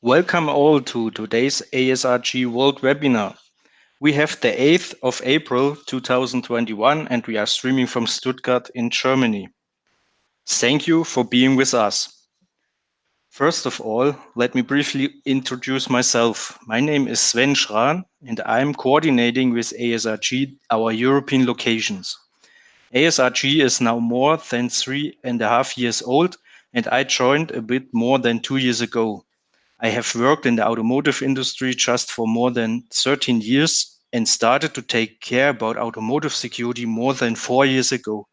Welcome all to today's ASRG World Webinar. We have the 8th of April 2021 and we are streaming from Stuttgart in Germany. Thank you for being with us. First of all, let me briefly introduce myself. My name is Sven Schran and I'm coordinating with ASRG our European locations. ASRG is now more than 3.5 years old and I joined a bit more than 2 years ago. I have worked in the automotive industry just for more than 13 years and started to take care about automotive security more than 4 years ago.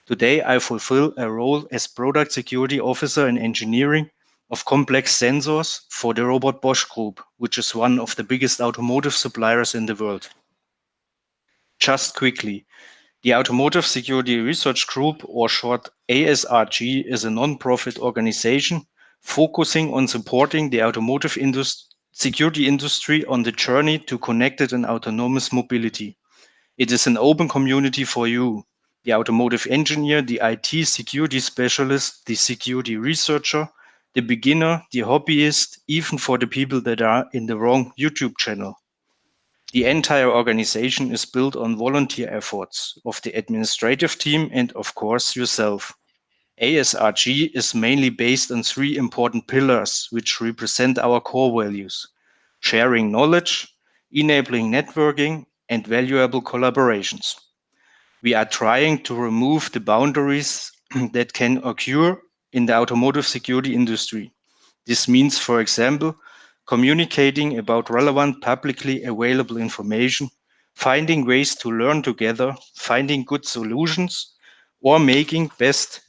Today, I fulfill a role as product security officer in engineering of complex sensors for the Robot Bosch Group, which is one of the biggest automotive suppliers in the world. Just quickly, the Automotive Security Research Group, or short ASRG, is a non-profit organization focusing on supporting the automotive security industry on the journey to connected and autonomous mobility. It is an open community for you, the automotive engineer, the IT security specialist, the security researcher, the beginner, the hobbyist, even for the people that are in the wrong YouTube channel. The entire organization is built on volunteer efforts of the administrative team and, of course, yourself. ASRG is mainly based on 3 important pillars which represent our core values: sharing knowledge, enabling networking, and valuable collaborations. We are trying to remove the boundaries that can occur in the automotive security industry. This means, for example, communicating about relevant publicly available information, finding ways to learn together, finding good solutions, or making best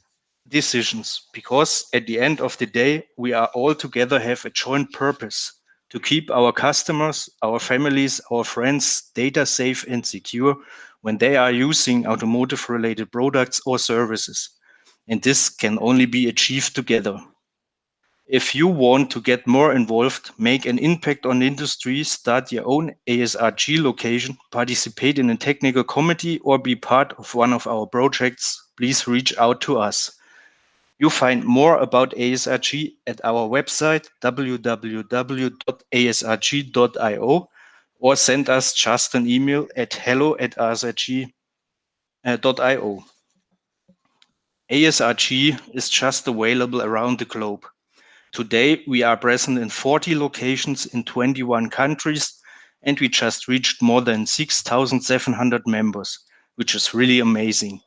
decisions. Because at the end of the day, we are all together have a joint purpose to keep our customers, our families, our friends data safe and secure when they are using automotive related products or services. And this can only be achieved together. If you want to get more involved, make an impact on the industry, start your own ASRG location, participate in a technical committee, or be part of one of our projects, please reach out to us. You'll find more about ASRG at our website www.asrg.io or send us just an email at hello@asrg.io. ASRG is just available around the globe. Today, we are present in 40 locations in 21 countries, and we just reached more than 6,700 members, which is really amazing.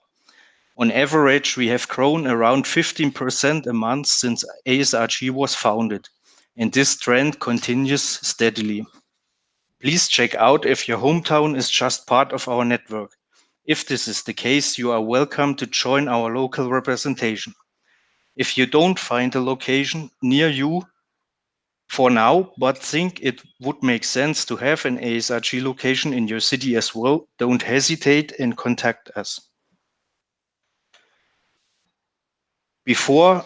On average, we have grown around 15% a month since ASRG was founded, and this trend continues steadily. Please check out if your hometown is just part of our network. If this is the case, you are welcome to join our local representation. If you don't find a location near you for now, but think it would make sense to have an ASRG location in your city as well, don't hesitate and contact us. Before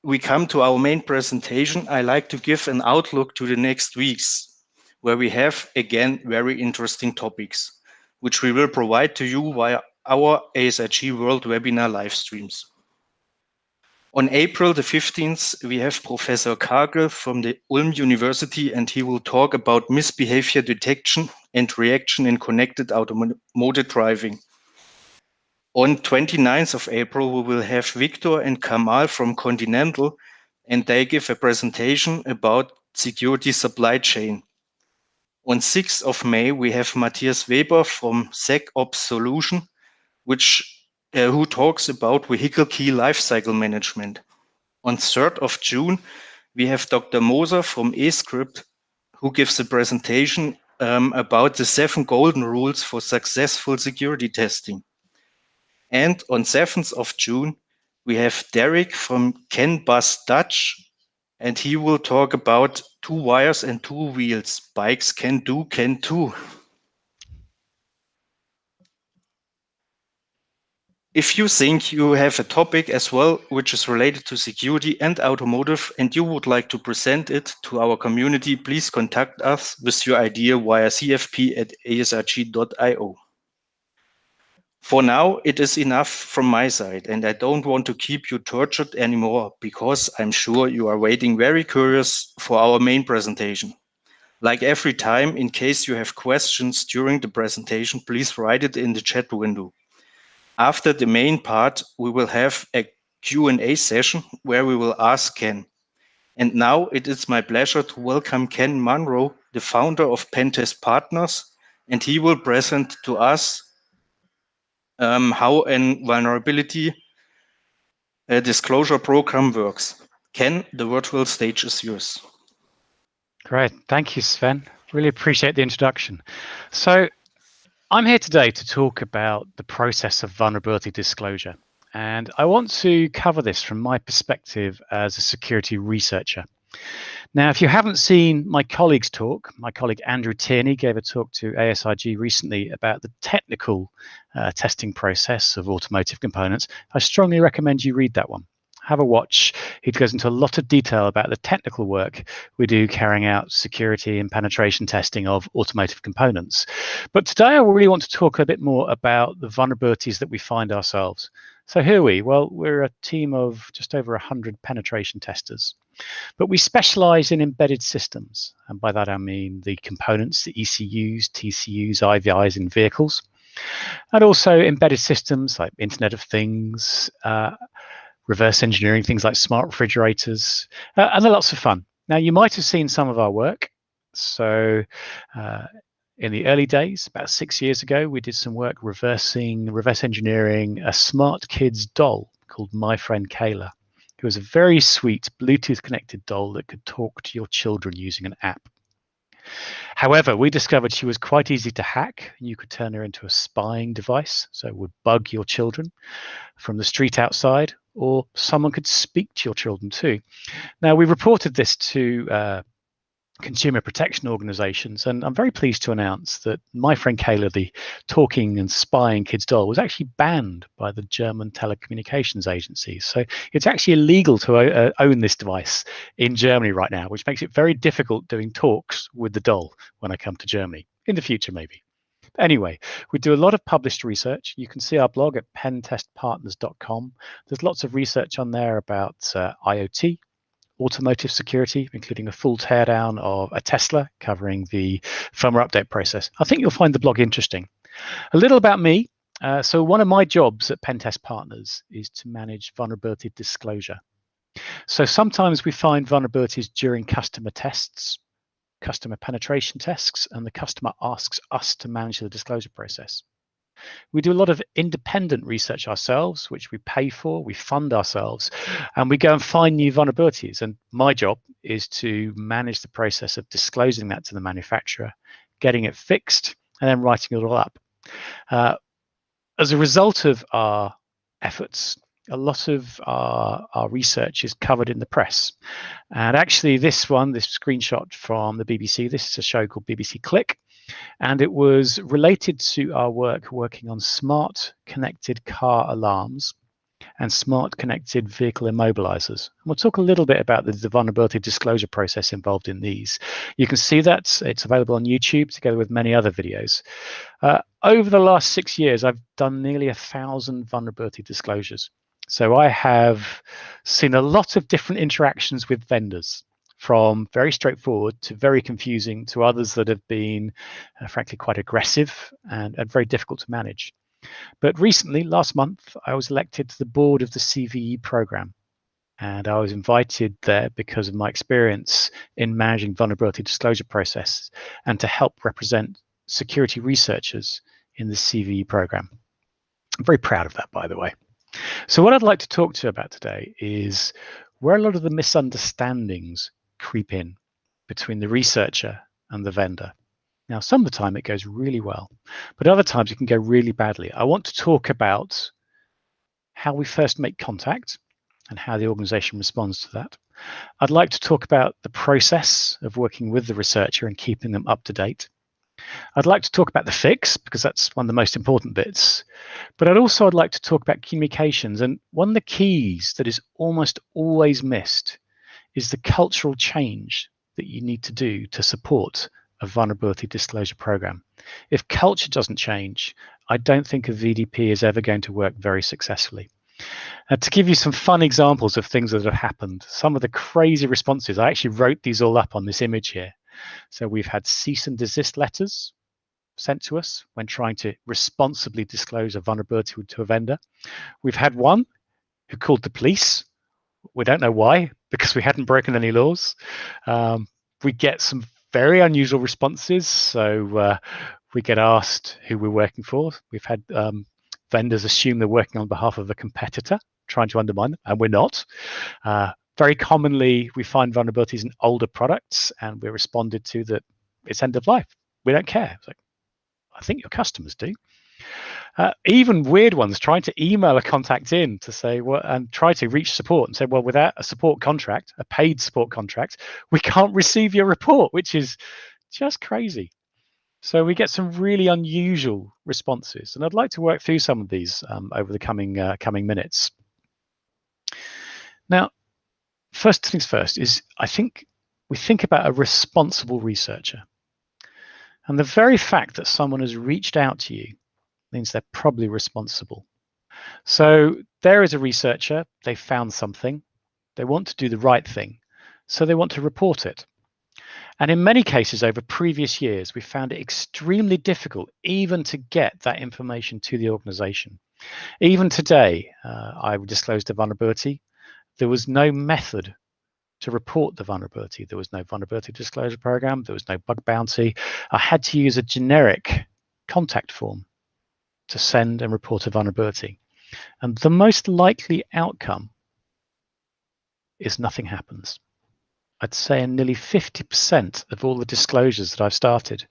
we come to our main presentation, I like to give an outlook to the next weeks, where we have, again, very interesting topics, which we will provide to you via our ASRG World Webinar live streams. On April the 15th, we have Professor Kagel from the Ulm University, and he will talk about misbehavior detection and reaction in connected automotive driving. On 29th of April, we will have Victor and Kamal from Continental, and they give a presentation about security supply chain. On 6th of May, we have Matthias Weber from SecOps Solution, who talks about vehicle key lifecycle management. On 3rd of June, we have Dr. Moser from eScript, who gives a presentation about the 7 golden rules for successful security testing. And on 7th of June, we have Derek from Ken Bus Dutch, and he will talk about 2 wires and 2 wheels. Bikes can do, can too. If you think you have a topic as well which is related to security and automotive and you would like to present it to our community, please contact us with your idea via cfp@asrg.io. For now, it is enough from my side, and I don't want to keep you tortured anymore because I'm sure you are waiting very curious for our main presentation. Like every time, in case you have questions during the presentation, please write it in the chat window. After the main part, we will have a Q&A session where we will ask Ken. And now it is my pleasure to welcome Ken Munro, the founder of Pentest Partners, and he will present to us how a vulnerability disclosure program works. Ken, the virtual stage is yours. Great. Thank you, Sven. Really appreciate the introduction. So I'm here today to talk about the process of vulnerability disclosure. And I want to cover this from my perspective as a security researcher. Now, if you haven't seen my colleagues talk, my colleague Andrew Tierney gave a talk to ASRG recently about the technical testing process of automotive components. I strongly recommend you read that one. Have a watch. He goes into a lot of detail about the technical work we do carrying out security and penetration testing of automotive components. But today I really want to talk a bit more about the vulnerabilities that we find ourselves. So who are we? Well, we're a team of just over 100 penetration testers. But we specialize in embedded systems. And by that, I mean the components, the ECUs, TCUs, IVIs in vehicles, and also embedded systems like Internet of Things, reverse engineering, things like smart refrigerators, and they're lots of fun. Now, you might have seen some of our work. So in the early days, about 6 years ago, we did some work reverse engineering a smart kids doll called My Friend Kayla. It was a very sweet Bluetooth connected doll that could talk to your children using an app. However, we discovered she was quite easy to hack. You could turn her into a spying device, so it would bug your children from the street outside, or someone could speak to your children too. Now, we reported this to consumer protection organizations, and I'm very pleased to announce that My Friend Kayla, the talking and spying kids doll, was actually banned by the German telecommunications agency. So it's actually illegal to own this device in Germany right now, which makes it very difficult doing talks with the doll when I come to Germany in the future, maybe. Anyway, we do a lot of published research. You can see our blog at pentestpartners.com. There's lots of research on there about IoT, automotive security, including a full teardown of a Tesla covering the firmware update process. I think you'll find the blog interesting. A little about me. So one of my jobs at Pentest Partners is to manage vulnerability disclosure. So sometimes we find vulnerabilities during customer tests, customer penetration tests, and the customer asks us to manage the disclosure process. We do a lot of independent research ourselves, which we pay for, we fund ourselves, and we go and find new vulnerabilities. And my job is to manage the process of disclosing that to the manufacturer, getting it fixed, and then writing it all up. As a result of our efforts, a lot of our research is covered in the press. And actually this screenshot from the BBC, this is a show called BBC Click. And it was related to our working on smart connected car alarms and smart connected vehicle immobilizers. And we'll talk a little bit about the vulnerability disclosure process involved in these. You can see that it's available on YouTube together with many other videos. Over the last 6 years, I've done nearly 1,000 vulnerability disclosures. So I have seen a lot of different interactions with vendors, from very straightforward to very confusing to others that have been, frankly, quite aggressive and very difficult to manage. But recently, last month, I was elected to the board of the CVE program. And I was invited there because of my experience in managing vulnerability disclosure process and to help represent security researchers in the CVE program. I'm very proud of that, by the way. So what I'd like to talk to you about today is where a lot of the misunderstandings creep in between the researcher and the vendor. Now, some of the time it goes really well, but other times it can go really badly. I want to talk about how we first make contact and how the organization responds to that. I'd like to talk about the process of working with the researcher and keeping them up to date. I'd like to talk about the fix, because that's one of the most important bits. But I'd like to talk about communications. And one of the keys that is almost always missed is the cultural change that you need to do to support a vulnerability disclosure program. If culture doesn't change, I don't think a VDP is ever going to work very successfully. To give you some fun examples of things that have happened, some of the crazy responses, I actually wrote these all up on this image here. So we've had cease and desist letters sent to us when trying to responsibly disclose a vulnerability to a vendor. We've had one who called the police. We don't know why, because we hadn't broken any laws. We get some very unusual responses. So we get asked who we're working for. We've had vendors assume they're working on behalf of a competitor, trying to undermine them, and we're not. Very commonly, we find vulnerabilities in older products, and we're responded to that it's end of life. We don't care. It's like, I think your customers do. Even weird ones trying to email a contact in to say, well, and try to reach support and say, well, without a support contract, a paid support contract, we can't receive your report, which is just crazy. So we get some really unusual responses, and I'd like to work through some of these over the coming minutes. Now, first things first is I think we think about a responsible researcher, and the very fact that someone has reached out to you means they're probably responsible. So there is a researcher, they found something, they want to do the right thing, so they want to report it. And in many cases over previous years, we found it extremely difficult even to get that information to the organization. Even today, I disclosed a vulnerability. There was no method to report the vulnerability. There was no vulnerability disclosure program. There was no bug bounty. I had to use a generic contact form to send and report a vulnerability. And the most likely outcome is nothing happens. I'd say in nearly 50% of all the disclosures that I've started,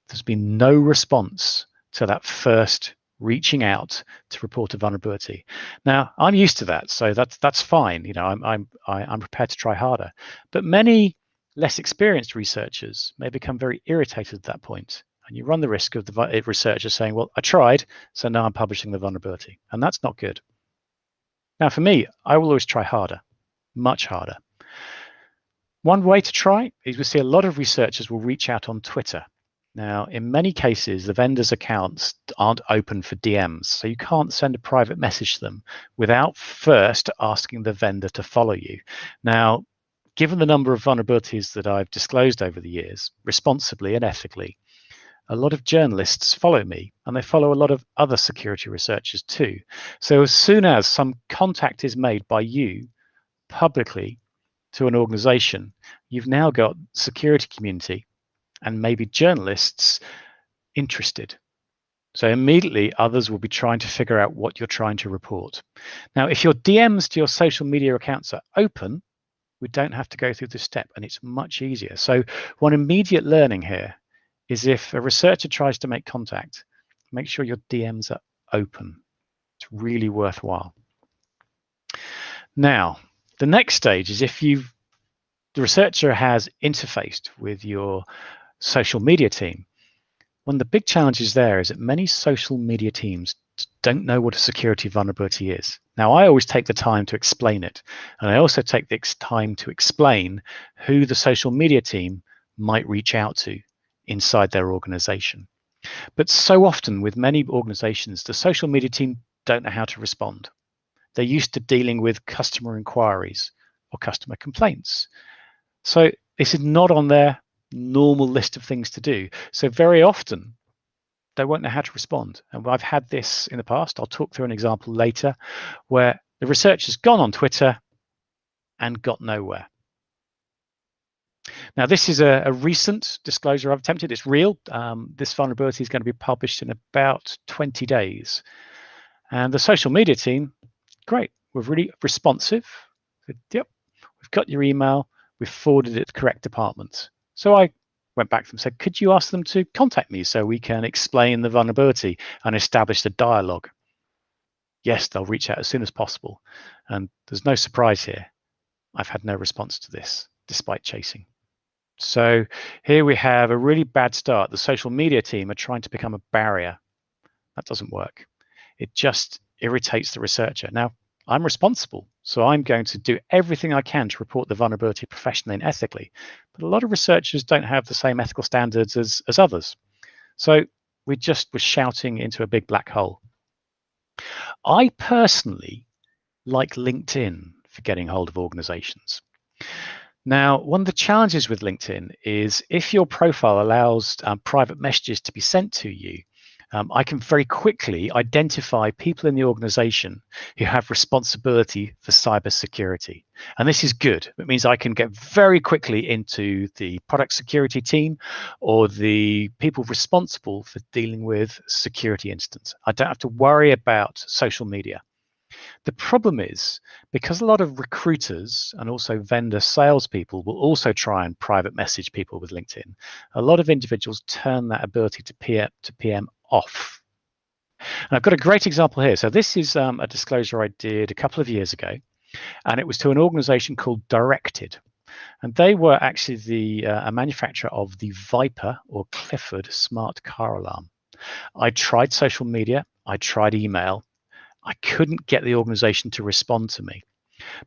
there's been no response to that first reaching out to report a vulnerability. Now, I'm used to that, so that's fine. You know, I'm prepared to try harder. But many less experienced researchers may become very irritated at that point, and you run the risk of the researcher saying, well, I tried, so now I'm publishing the vulnerability, and that's not good. Now, for me, I will always try harder, much harder. One way to try is we see a lot of researchers will reach out on Twitter. Now, in many cases, the vendor's accounts aren't open for DMs, so you can't send a private message to them without first asking the vendor to follow you. Now, given the number of vulnerabilities that I've disclosed over the years, responsibly and ethically, a lot of journalists follow me, and they follow a lot of other security researchers too. So as soon as some contact is made by you publicly to an organization, you've now got security community and maybe journalists interested. So immediately others will be trying to figure out what you're trying to report. Now, if your DMs to your social media accounts are open, we don't have to go through this step, and it's much easier. So one immediate learning here is if a researcher tries to make contact, make sure your DMs are open. It's really worthwhile. Now, the next stage is if the researcher has interfaced with your social media team. One of the big challenges there is that many social media teams don't know what a security vulnerability is. Now, I always take the time to explain it, and I also take the time to explain who the social media team might reach out to inside their organization. But so often with many organizations, the social media team don't know how to respond. They're used to dealing with customer inquiries or customer complaints. So this is not on their normal list of things to do. So very often they won't know how to respond. And I've had this in the past. I'll talk through an example later where the researcher's gone on Twitter and got nowhere. Now, this is a recent disclosure I've attempted. It's real. This vulnerability is going to be published in about 20 days. And the social media team, great, we're really responsive. Yep, we've got your email. We've forwarded it to the correct department. So I went back to them and said, could you ask them to contact me so we can explain the vulnerability and establish the dialogue? Yes, they'll reach out as soon as possible. And there's no surprise here. I've had no response to this, despite chasing. So here we have a really bad start. The social media team are trying to become a barrier. That doesn't work. It just irritates the researcher. Now, I'm responsible, so I'm going to do everything I can to report the vulnerability professionally and ethically. But a lot of researchers don't have the same ethical standards as others. So We just were shouting into a big black hole. I personally like LinkedIn for getting hold of organizations. Now, one of the challenges with LinkedIn is if your profile allows private messages to be sent to you, I can very quickly identify people in the organization who have responsibility for cybersecurity. And this is good. It means I can get very quickly into the product security team or the people responsible for dealing with security incidents. I don't have to worry about social media. The problem is, because a lot of recruiters and also vendor salespeople will also try and private message people with LinkedIn, a lot of individuals turn that ability to PM off. And I've got a great example here. So this is a disclosure I did a couple of years ago, and it was to an organization called Directed. And they were actually a manufacturer of the Viper or Clifford smart car alarm. I tried social media, I tried email, I couldn't get the organization to respond to me.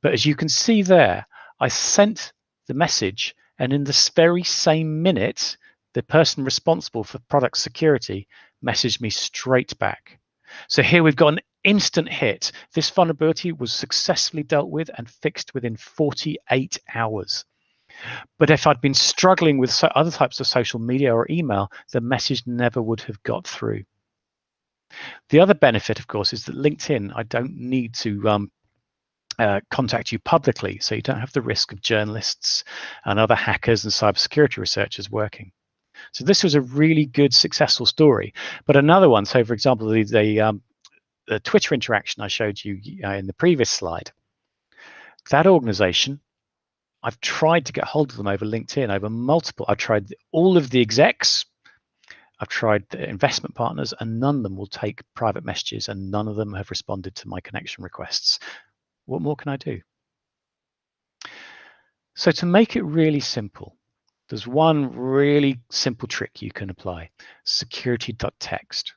But as you can see there, I sent the message, and in this very same minute, the person responsible for product security messaged me straight back. So here we've got an instant hit. This vulnerability was successfully dealt with and fixed within 48 hours. But if I'd been struggling with other types of social media or email, the message never would have got through. The other benefit, of course, is that LinkedIn, I don't need to contact you publicly, so you don't have the risk of journalists and other hackers and cybersecurity researchers working. So this was a really good, successful story. But another one, so for example, the Twitter interaction I showed you in the previous slide, that organization, I've tried to get hold of them over LinkedIn, I've tried all of the execs, I've tried the investment partners, and none of them will take private messages, and none of them have responded to my connection requests. What more can I do? So to make it really simple, there's one really simple trick you can apply, security.text.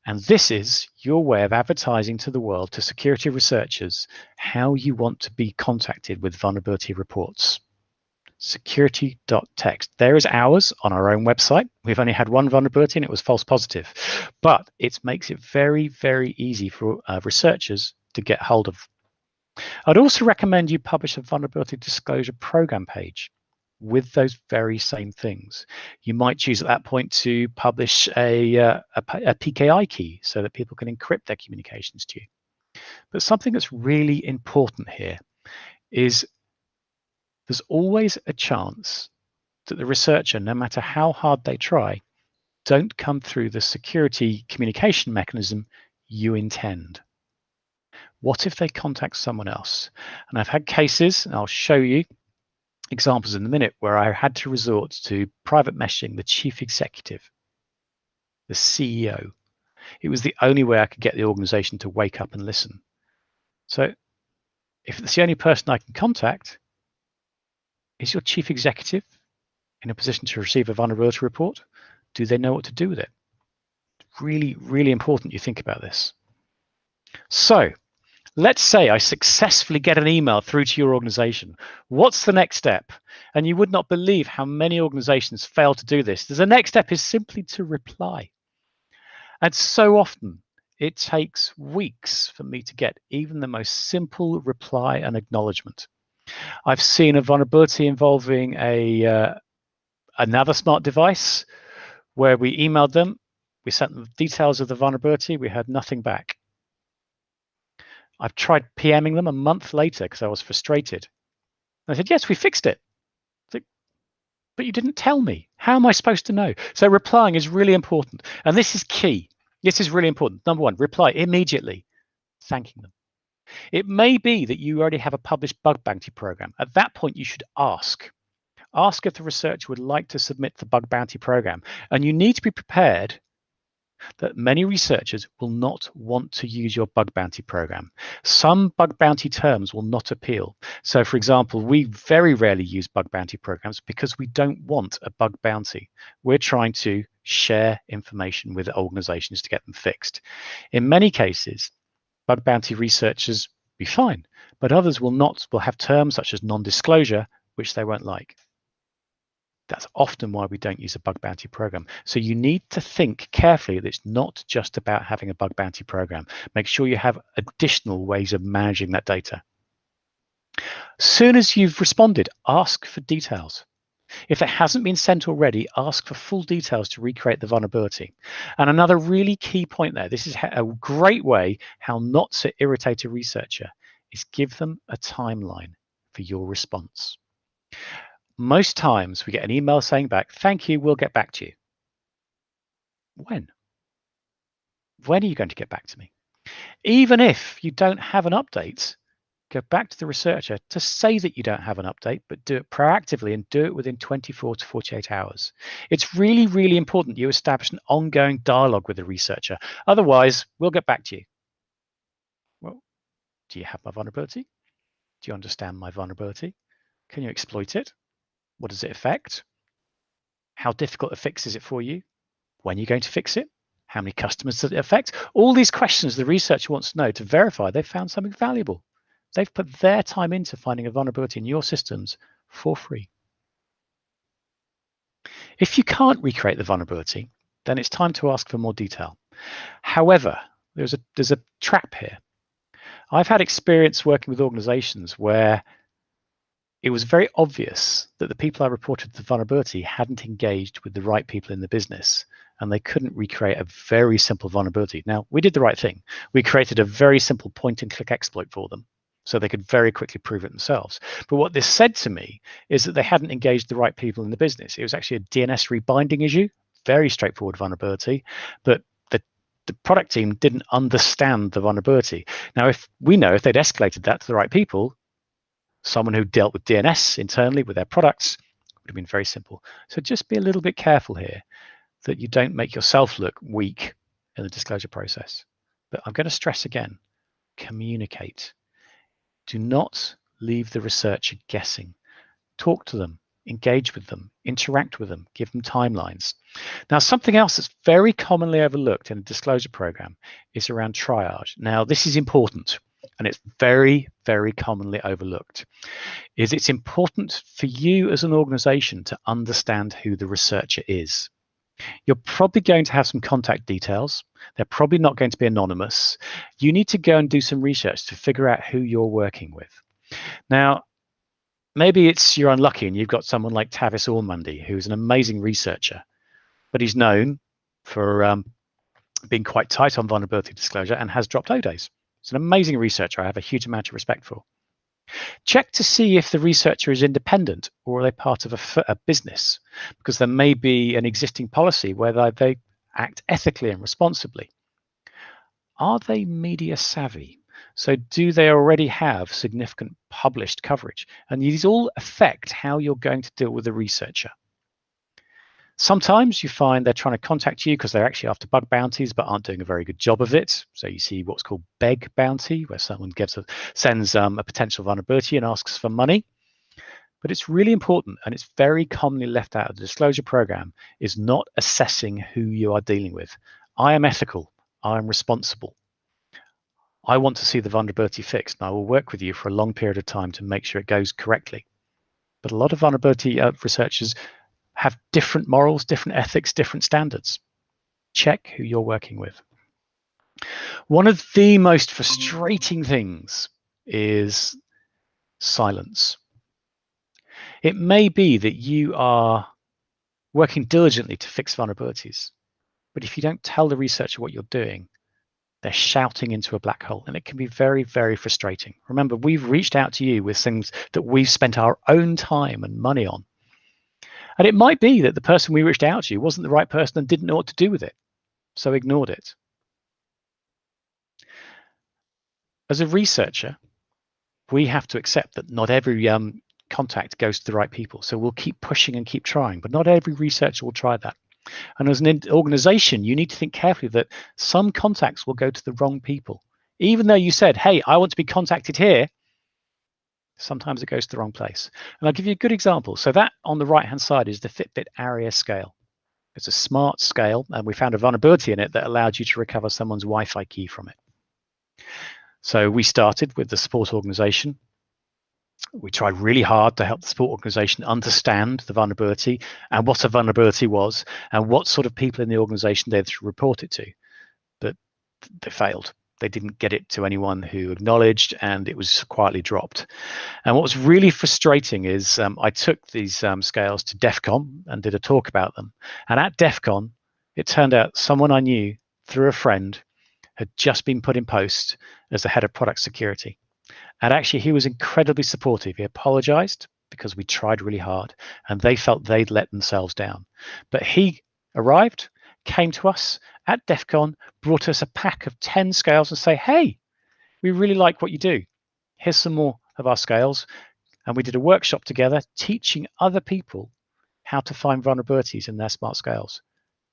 And this is your way of advertising to the world, to security researchers, how you want to be contacted with vulnerability reports. Security.text. There is ours on our own website. We've only had one vulnerability and it was false positive, but it makes it very, very easy for researchers to get hold of. I'd also recommend you publish a vulnerability disclosure program page with those very same things. You might choose at that point to publish a PKI key so that people can encrypt their communications to you. But something that's really important here is there's always a chance that the researcher, no matter how hard they try, don't come through the security communication mechanism you intend. What if they contact someone else? And I've had cases, and I'll show you examples in a minute, where I had to resort to private messaging the chief executive, the CEO. It was the only way I could get the organization to wake up and listen. So if it's the only person I can contact, is your chief executive in a position to receive a vulnerability report? Do they know what to do with it? Really, really important you think about this. So let's say I successfully get an email through to your organization. What's the next step? And you would not believe how many organizations fail to do this. The next step is simply to reply. And so often it takes weeks for me to get even the most simple reply and acknowledgement. I've seen a vulnerability involving another smart device where we emailed them, we sent them details of the vulnerability, we had nothing back. I've tried PMing them a month later because I was frustrated. I said, yes, we fixed it. Like, but you didn't tell me. How am I supposed to know? So replying is really important. And this is key. This is really important. Number one, reply immediately, thanking them. It may be that you already have a published bug bounty program. At that point, you should ask. Ask if the researcher would like to submit the bug bounty program. And you need to be prepared that many researchers will not want to use your bug bounty program. Some bug bounty terms will not appeal. So for example, we very rarely use bug bounty programs because we don't want a bug bounty. We're trying to share information with organizations to get them fixed. In many cases, bug bounty researchers will be fine, but others will not, will have terms such as non-disclosure, which they won't like. That's often why we don't use a bug bounty program. So you need to think carefully that it's not just about having a bug bounty program. Make sure you have additional ways of managing that data. Soon as you've responded, ask for details. If it hasn't been sent already, ask for full details to recreate the vulnerability. And another really key point there, this is a great way how not to irritate a researcher, is give them a timeline for your response. Most times we get an email saying back, thank you, we'll get back to you. When? When are you going to get back to me? Even if you don't have an update, go back to the researcher to say that you don't have an update, but do it proactively and do it within 24 to 48 hours. It's really, really important you establish an ongoing dialogue with the researcher. Otherwise, we'll get back to you. Well, do you have my vulnerability? Do you understand my vulnerability? Can you exploit it? What does it affect? How difficult a fix is it for you? When are you going to fix it? How many customers does it affect? All these questions the researcher wants to know to verify they've found something valuable. They've put their time into finding a vulnerability in your systems for free. If you can't recreate the vulnerability, then it's time to ask for more detail. However, there's a trap here. I've had experience working with organizations where it was very obvious that the people I reported the vulnerability hadn't engaged with the right people in the business, and they couldn't recreate a very simple vulnerability. Now, we did the right thing. We created a very simple point-and-click exploit for them, so they could very quickly prove it themselves. But what this said to me is that they hadn't engaged the right people in the business. It was actually a DNS rebinding issue, very straightforward vulnerability, but the product team didn't understand the vulnerability. Now, if they'd escalated that to the right people, someone who dealt with DNS internally with their products, would have been very simple. So just be a little bit careful here that you don't make yourself look weak in the disclosure process. But I'm going to stress again, communicate. Do not leave the researcher guessing. Talk to them, engage with them, interact with them, give them timelines. Now, something else that's very commonly overlooked in a disclosure program is around triage. Now, this is important, and it's very, very commonly overlooked. It's important for you as an organization to understand who the researcher is. You're probably going to have some contact details. They're probably not going to be anonymous. You need to go and do some research to figure out who you're working with. Now, maybe you're unlucky and you've got someone like Tavis Ormandy, who's an amazing researcher, but he's known for being quite tight on vulnerability disclosure and has dropped O-days. He's an amazing researcher I have a huge amount of respect for. Check to see if the researcher is independent or are they part of a business, because there may be an existing policy where they act ethically and responsibly. Are they media savvy? So do they already have significant published coverage? And these all affect how you're going to deal with the researcher. Sometimes you find they're trying to contact you because they're actually after bug bounties but aren't doing a very good job of it. So you see what's called beg bounty, where someone sends a potential vulnerability and asks for money. But it's really important, and it's very commonly left out of the disclosure program, is not assessing who you are dealing with. I am ethical. I am responsible. I want to see the vulnerability fixed, and I will work with you for a long period of time to make sure it goes correctly. But a lot of vulnerability researchers have different morals, different ethics, different standards. Check who you're working with. One of the most frustrating things is silence. It may be that you are working diligently to fix vulnerabilities, but if you don't tell the researcher what you're doing, they're shouting into a black hole, and it can be very, very frustrating. Remember, we've reached out to you with things that we've spent our own time and money on. And it might be that the person we reached out to wasn't the right person and didn't know what to do with it, so ignored it. As a researcher, we have to accept that not every contact goes to the right people. So we'll keep pushing and keep trying, but not every researcher will try that. And as an organization, you need to think carefully that some contacts will go to the wrong people. Even though you said, hey, I want to be contacted here, sometimes it goes to the wrong place. And I'll give you a good example. So that on the right-hand side is the Fitbit ARIA scale. It's a smart scale, and we found a vulnerability in it that allowed you to recover someone's Wi-Fi key from it. So we started with the support organization. We tried really hard to help the support organization understand the vulnerability and what a vulnerability was and what sort of people in the organization they had to report it to. But they failed. They didn't get it to anyone who acknowledged, and it was quietly dropped. And what was really frustrating is I took these scales to DEF CON and did a talk about them. And at DEF CON, it turned out someone I knew through a friend had just been put in post as the head of product security. And actually, he was incredibly supportive. He apologized because we tried really hard and they felt they'd let themselves down. But he arrived, came to us at DEF CON, brought us a pack of 10 scales and say, hey, we really like what you do. Here's some more of our scales. And we did a workshop together teaching other people how to find vulnerabilities in their smart scales.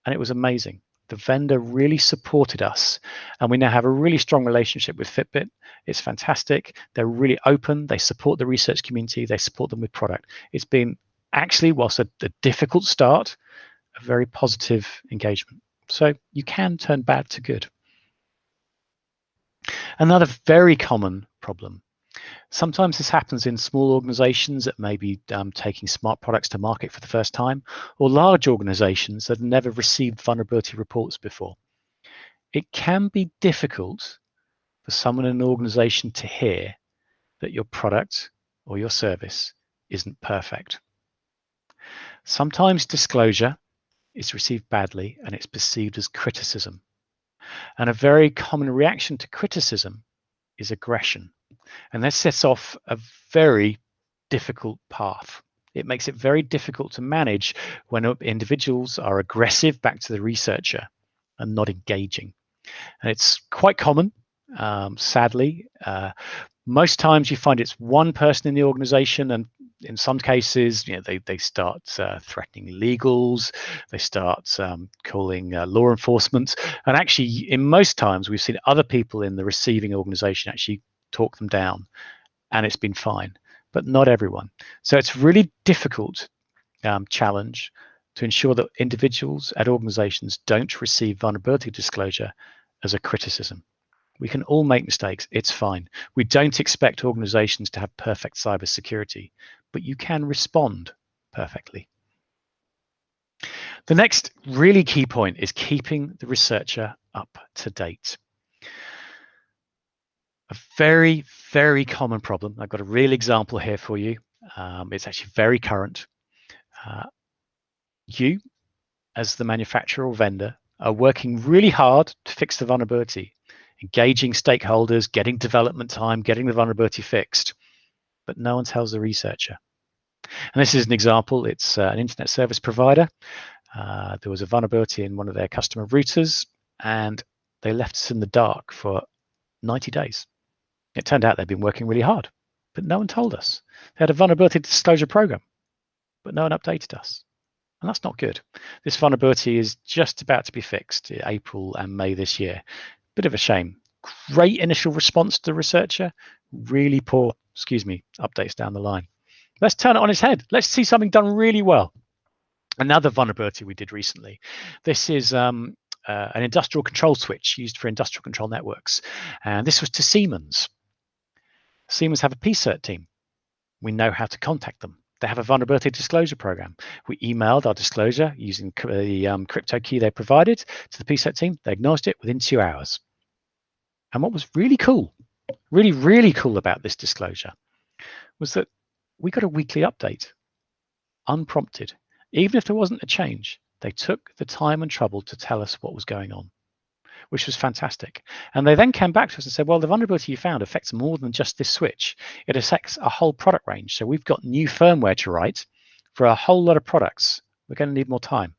And it was amazing. The vendor really supported us, and we now have a really strong relationship with Fitbit. It's fantastic. They're really open. They support the research community. They support them with product. It's been actually, whilst a difficult start, a very positive engagement. So you can turn bad to good. Another very common problem. Sometimes this happens in small organizations that may be taking smart products to market for the first time, or large organizations that have never received vulnerability reports before. It can be difficult for someone in an organization to hear that your product or your service isn't perfect. Sometimes disclosure is received badly and it's perceived as criticism. And a very common reaction to criticism is aggression. And that sets off a very difficult path. It makes it very difficult to manage when individuals are aggressive back to the researcher and not engaging. And it's quite common, sadly. Most times you find it's one person in the organization, and in some cases, they start threatening legals, they start calling law enforcement. And actually, in most times, we've seen other people in the receiving organization actually talk them down, and it's been fine, but not everyone. So it's really difficult challenge to ensure that individuals at organizations don't receive vulnerability disclosure as a criticism. We can all make mistakes. It's fine. We don't expect organizations to have perfect cybersecurity, but you can respond perfectly. The next really key point is keeping the researcher up to date. A very, very common problem. I've got a real example here for you. It's actually very current. You, as the manufacturer or vendor, are working really hard to fix the vulnerability, engaging stakeholders, getting development time, getting the vulnerability fixed, but no one tells the researcher. And this is an example. It's an internet service provider. There was a vulnerability in one of their customer routers, and they left us in the dark for 90 days. It turned out they'd been working really hard, but no one told us. They had a vulnerability disclosure program, but no one updated us. And that's not good. This vulnerability is just about to be fixed in April and May this year. Bit of a shame. Great initial response to the researcher, really poor, updates down the line. Let's turn it on its head. Let's see something done really well. Another vulnerability we did recently. This is an industrial control switch used for industrial control networks. And this was to Siemens. Siemens have a PCERT team. We know how to contact them. They have a vulnerability disclosure program. We emailed our disclosure using the crypto key they provided to the PCERT team. They acknowledged it within 2 hours. And what was really cool, really, really cool about this disclosure was that we got a weekly update, unprompted. Even if there wasn't a change, they took the time and trouble to tell us what was going on, which was fantastic. And they then came back to us and said, well, the vulnerability you found affects more than just this switch. It affects a whole product range. So we've got new firmware to write for a whole lot of products. We're going to need more time.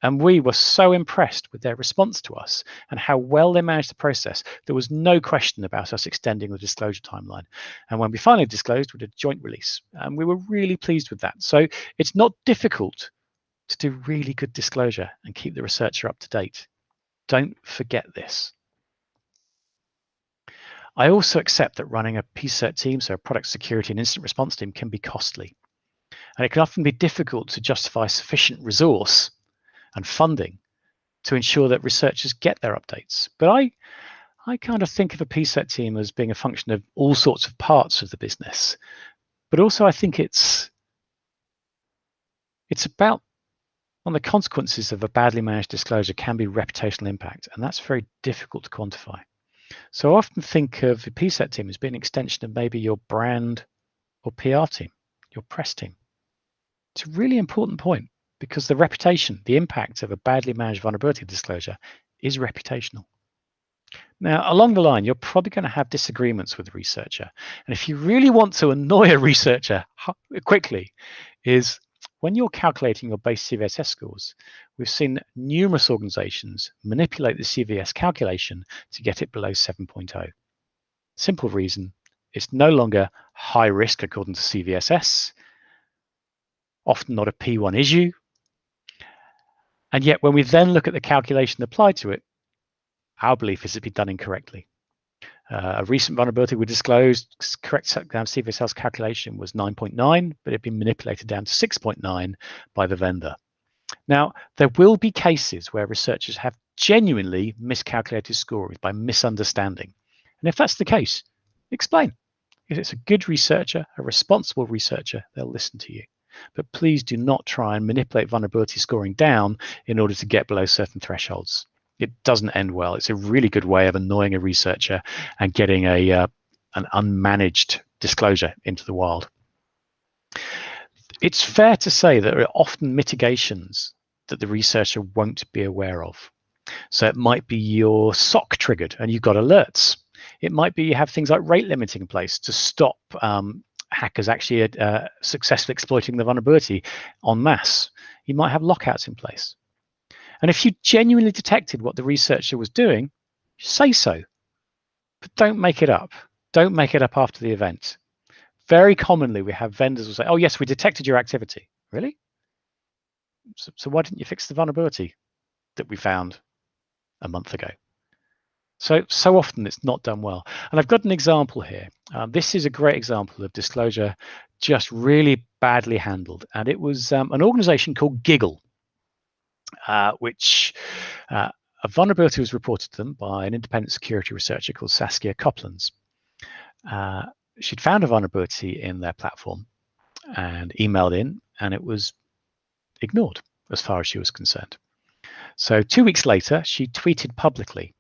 And we were so impressed with their response to us and how well they managed the process. There was no question about us extending the disclosure timeline. And when we finally disclosed, we did a joint release. And we were really pleased with that. So it's not difficult to do really good disclosure and keep the researcher up to date. Don't forget this. I also accept that running a PCERT team, so a product security and incident response team, can be costly. And it can often be difficult to justify sufficient resource and funding to ensure that researchers get their updates. But I kind of think of a PCERT team as being a function of all sorts of parts of the business. But also I think it's about one of the consequences of a badly managed disclosure can be reputational impact, and that's very difficult to quantify. So I often think of the PSET team as being an extension of maybe your brand or PR team, your press team. It's a really important point because the reputation, the impact of a badly managed vulnerability disclosure is reputational. Now, along the line, you're probably going to have disagreements with the researcher. And if you really want to annoy a researcher quickly, is when you're calculating your base CVSS scores, we've seen numerous organizations manipulate the CVS calculation to get it below 7.0. Simple reason, it's no longer high risk according to CVSS, often not a P1 issue. And yet when we then look at the calculation applied to it, our belief is it's been done incorrectly. A recent vulnerability we disclosed, correct CVSS calculation was 9.9, but it had been manipulated down to 6.9 by the vendor. Now, there will be cases where researchers have genuinely miscalculated scoring by misunderstanding. And if that's the case, explain. If it's a good researcher, a responsible researcher, they'll listen to you. But please do not try and manipulate vulnerability scoring down in order to get below certain thresholds. It doesn't end well. It's a really good way of annoying a researcher and getting an unmanaged disclosure into the wild. It's fair to say that there are often mitigations that the researcher won't be aware of. So it might be your SOC triggered and you've got alerts. It might be you have things like rate limiting in place to stop hackers actually successfully exploiting the vulnerability en masse. You might have lockouts in place. And if you genuinely detected what the researcher was doing, say so. But don't make it up. Don't make it up after the event. Very commonly, we have vendors who say, oh, yes, we detected your activity. Really? So why didn't you fix the vulnerability that we found a month ago? So often it's not done well. And I've got an example here. This is a great example of disclosure just really badly handled. And it was an organization called Giggle, which a vulnerability was reported to them by an independent security researcher called Saskia Coplands. She'd found a vulnerability in their platform and emailed in, and it was ignored as far as she was concerned. So 2 weeks later, she tweeted publicly.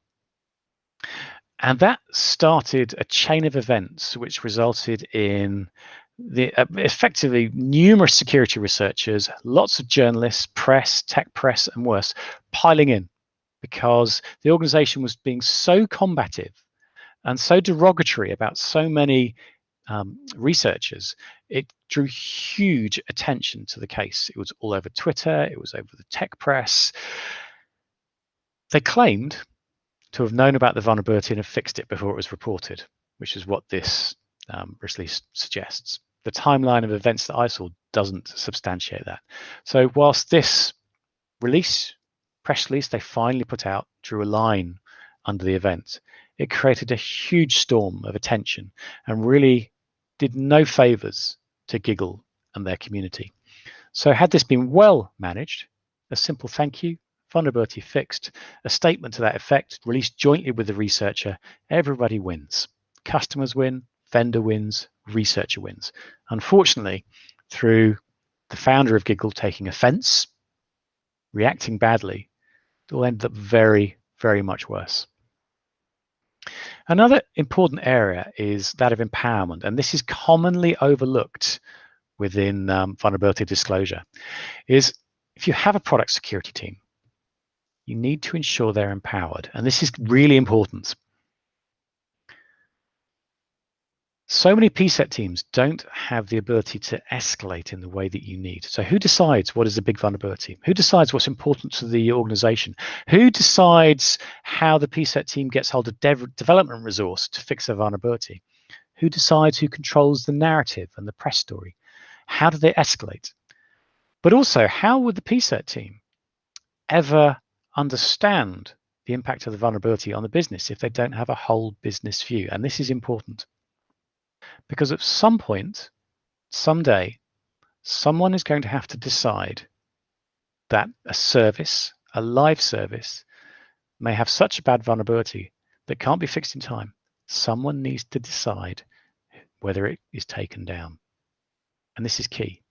And that started a chain of events which resulted in effectively numerous security researchers, lots of journalists, press, tech press, and worse, piling in because the organization was being so combative and so derogatory about so many researchers. It drew huge attention to the case. It was all over Twitter. It was over the tech press. They claimed to have known about the vulnerability and have fixed it before it was reported, which is what this release suggests. The timeline of events that I saw doesn't substantiate that. So whilst this press release they finally put out, drew a line under the event, it created a huge storm of attention and really did no favors to Giggle and their community. So had this been well managed, a simple thank you, vulnerability fixed, a statement to that effect released jointly with the researcher, everybody wins. Customers win, vendor wins, researcher wins. Unfortunately, through the founder of Giggle taking offense, reacting badly, it will end up very, very much worse. Another important area is that of empowerment, and this is commonly overlooked within vulnerability disclosure, is if you have a product security team, you need to ensure they're empowered. And this is really important. So many PSET teams don't have the ability to escalate in the way that you need. So who decides what is a big vulnerability? Who decides what's important to the organization? Who decides how the PSET team gets hold of development resource to fix a vulnerability? Who decides who controls the narrative and the press story? How do they escalate? But also, how would the PSET team ever understand the impact of the vulnerability on the business if they don't have a whole business view? And this is important because at some point, someday, someone is going to have to decide that a service, a live service, may have such a bad vulnerability that can't be fixed in time. Someone needs to decide whether it is taken down. and this is key,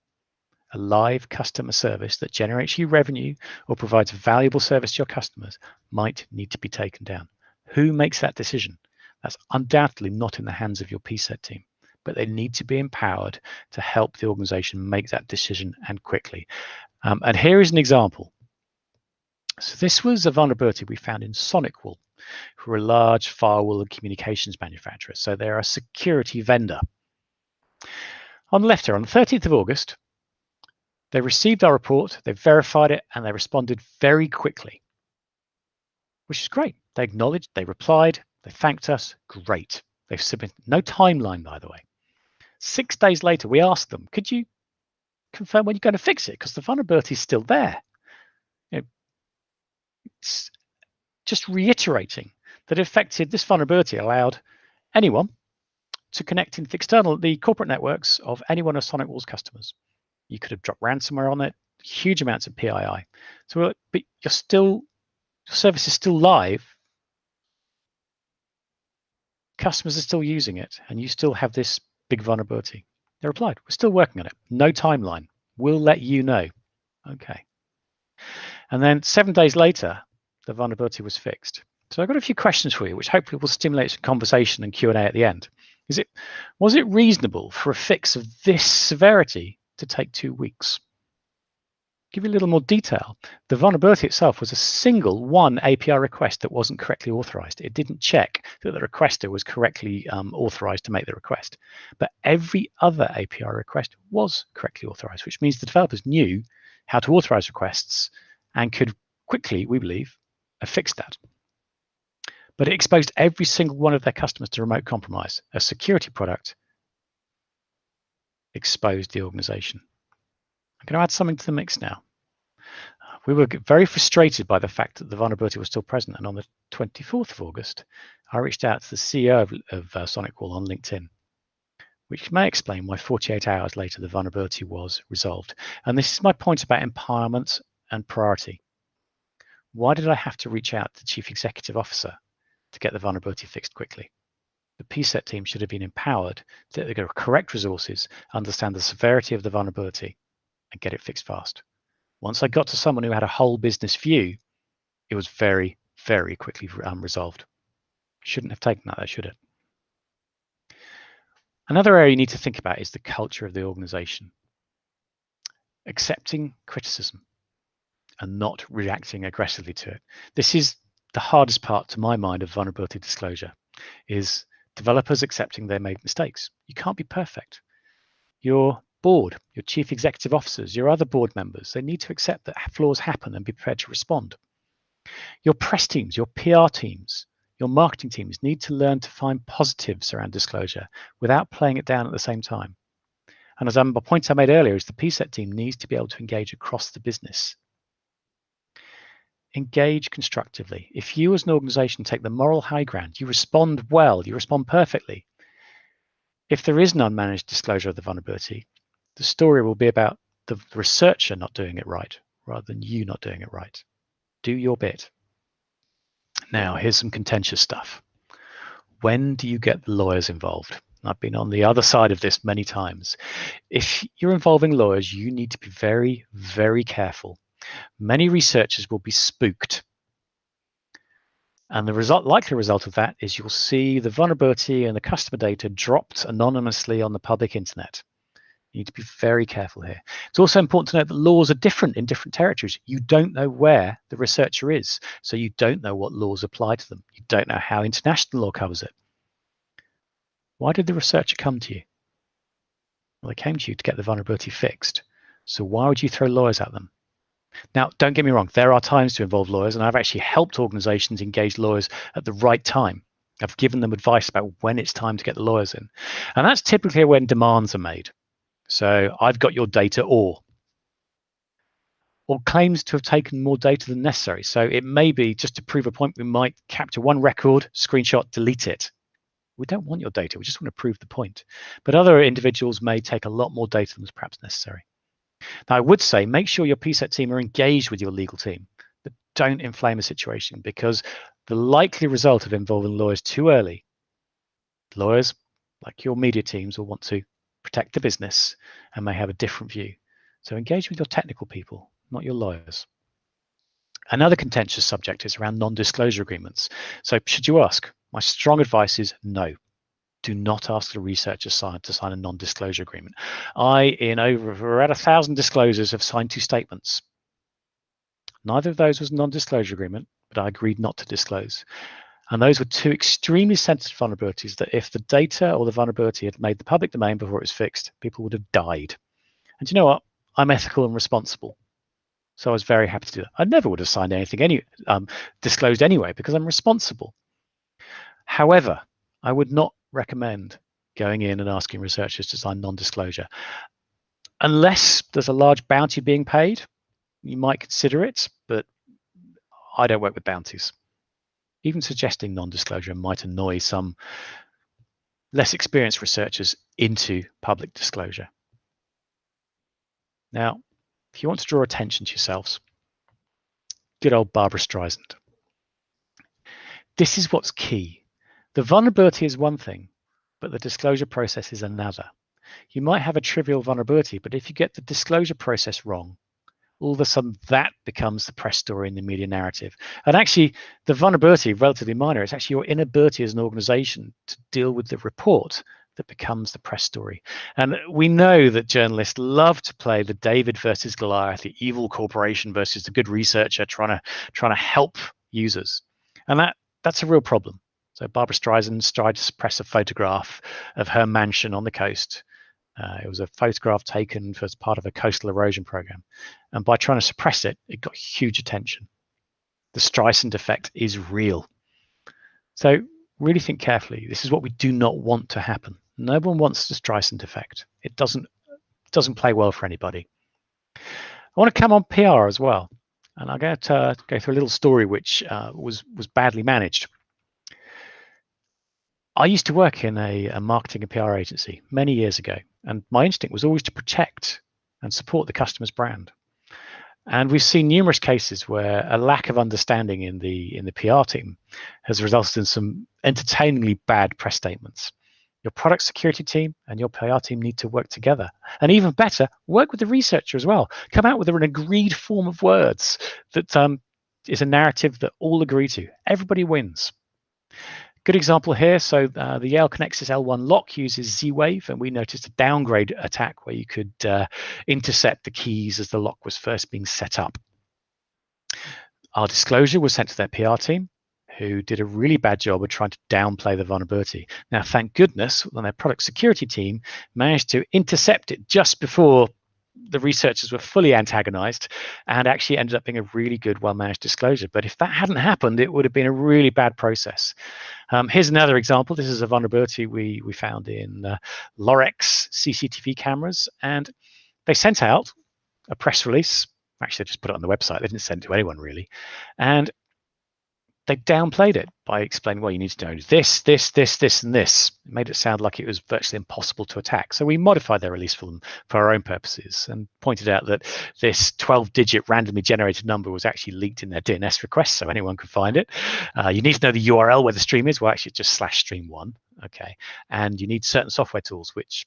a live customer service that generates you revenue or provides valuable service to your customers might need to be taken down. Who makes that decision? That's undoubtedly not in the hands of your PSET team, but they need to be empowered to help the organization make that decision, and quickly. And here is an example. So this was a vulnerability we found in SonicWall, who are a large firewall and communications manufacturer. So they're a security vendor. On the left here, on the 13th of August, they received our report, they verified it, and they responded very quickly, which is great. They acknowledged, they replied, they thanked us. Great. They've submitted no timeline, by the way. 6 days later, we asked them, could you confirm when you're going to fix it? Because the vulnerability is still there. It's just reiterating that this vulnerability allowed anyone to connect into the corporate networks of any one of SonicWall's customers. You could have dropped ransomware on it, huge amounts of PII. So, but your service is still live. Customers are still using it, and you still have this big vulnerability. They replied, we're still working on it. No timeline. We'll let you know. Okay. And then 7 days later, the vulnerability was fixed. So I've got a few questions for you, which hopefully will stimulate some conversation and Q&A at the end. Was it reasonable for a fix of this severity to take 2 weeks? Give you a little more detail. The vulnerability itself was a single one API request that wasn't correctly authorized. It didn't check that the requester was correctly authorized to make the request. But every other API request was correctly authorized, which means the developers knew how to authorize requests and could quickly, we believe, have fixed that. But it exposed every single one of their customers to remote compromise. A security product exposed the organization. I'm going to add something to the mix now. We were very frustrated by the fact that the vulnerability was still present, and on the 24th of August, I reached out to the CEO of SonicWall on LinkedIn, which may explain why 48 hours later the vulnerability was resolved. And this is my point about empowerment and priority. Why did I have to reach out to the Chief Executive Officer to get the vulnerability fixed quickly? The PSET team should have been empowered to get correct resources, understand the severity of the vulnerability, and get it fixed fast. Once I got to someone who had a whole business view, it was very, very quickly resolved. Shouldn't have taken that, though, should it? Another area you need to think about is the culture of the organization. Accepting criticism and not reacting aggressively to it. This is the hardest part, to my mind, of vulnerability disclosure, is developers accepting they made mistakes. You can't be perfect. Your board, your chief executive officers, your other board members, they need to accept that flaws happen and be prepared to respond. Your press teams, your PR teams, your marketing teams need to learn to find positives around disclosure without playing it down at the same time. And as a point I made earlier, is the PSET team needs to be able to engage across the business. Engage constructively. If you as an organization take the moral high ground, you respond well, you respond perfectly. If there is an unmanaged disclosure of the vulnerability, the story will be about the researcher not doing it right, rather than you not doing it right. Do your bit. Now, here's some contentious stuff. When do you get the lawyers involved? I've been on the other side of this many times. If you're involving lawyers, you need to be very, very careful. Many researchers will be spooked. And the likely result of that is you'll see the vulnerability and the customer data dropped anonymously on the public internet. You need to be very careful here. It's also important to note that laws are different in different territories. You don't know where the researcher is, so you don't know what laws apply to them. You don't know how international law covers it. Why did the researcher come to you? Well, they came to you to get the vulnerability fixed. So why would you throw lawyers at them? Now, don't get me wrong, there are times to involve lawyers, and I've actually helped organizations engage lawyers at the right time. I've given them advice about when it's time to get the lawyers in. And that's typically when demands are made. So I've got your data, or claims to have taken more data than necessary. So it may be, just to prove a point, we might capture one record, screenshot, delete it. We don't want your data, we just want to prove the point. But other individuals may take a lot more data than is perhaps necessary. Now, I would say make sure your PSET team are engaged with your legal team, but don't inflame a situation, because the likely result of involving lawyers too early, lawyers, like your media teams, will want to protect the business and may have a different view. So engage with your technical people, not your lawyers. Another contentious subject is around non-disclosure agreements. So should you ask? My strong advice is no. Do not ask the researcher to sign a non-disclosure agreement. In over 1,000 disclosures, have signed 2 statements. Neither of those was a non-disclosure agreement, but I agreed not to disclose. And those were 2 extremely sensitive vulnerabilities that if the data or the vulnerability had made the public domain before it was fixed, people would have died. And you know what? I'm ethical and responsible. So I was very happy to do that. I never would have signed anything disclosed anyway, because I'm responsible. However, I would not recommend going in and asking researchers to sign non-disclosure. Unless there's a large bounty being paid, you might consider it, but I don't work with bounties. Even suggesting non-disclosure might annoy some less experienced researchers into public disclosure. Now, if you want to draw attention to yourselves, good old Barbara Streisand. This is what's key. The vulnerability is one thing, but the disclosure process is another. You might have a trivial vulnerability, but if you get the disclosure process wrong, all of a sudden that becomes the press story in the media narrative. And actually, the vulnerability, relatively minor, it's actually your inability as an organization to deal with the report that becomes the press story. And we know that journalists love to play the David versus Goliath, the evil corporation versus the good researcher trying to help users. And that's a real problem. So Barbara Streisand tried to suppress a photograph of her mansion on the coast. It was a photograph taken as part of a coastal erosion program. And by trying to suppress it, it got huge attention. The Streisand effect is real. So really think carefully. This is what we do not want to happen. No one wants the Streisand effect. It doesn't play well for anybody. I want to come on PR as well. And I'm going to go through a little story which was badly managed. I used to work in a marketing and PR agency many years ago, and my instinct was always to protect and support the customer's brand. And we've seen numerous cases where a lack of understanding in the PR team has resulted in some entertainingly bad press statements. Your product security team and your PR team need to work together. And even better, work with the researcher as well. Come out with an agreed form of words that is a narrative that all agree to. Everybody wins. Good example here. So the Yale Connexus L1 lock uses Z-Wave, and we noticed a downgrade attack where you could intercept the keys as the lock was first being set up. Our disclosure was sent to their PR team, who did a really bad job of trying to downplay the vulnerability. Now, thank goodness, when their product security team managed to intercept it just before the researchers were fully antagonized, and actually ended up being a really good, well-managed disclosure. But if that hadn't happened, it would have been a really bad process. Here's another example. This is a vulnerability we found in Lorex CCTV cameras, and they sent out a press release. Actually, they just put it on the website. They didn't send it to anyone, really. And they downplayed it by explaining, well, you need to know this, this, this, this, and this. It made it sound like it was virtually impossible to attack. So we modified their release for them for our own purposes and pointed out that this 12-digit randomly generated number was actually leaked in their DNS request, so anyone could find it. You need to know the URL where the stream is. Well, actually, it's just /stream1. Okay. And you need certain software tools, which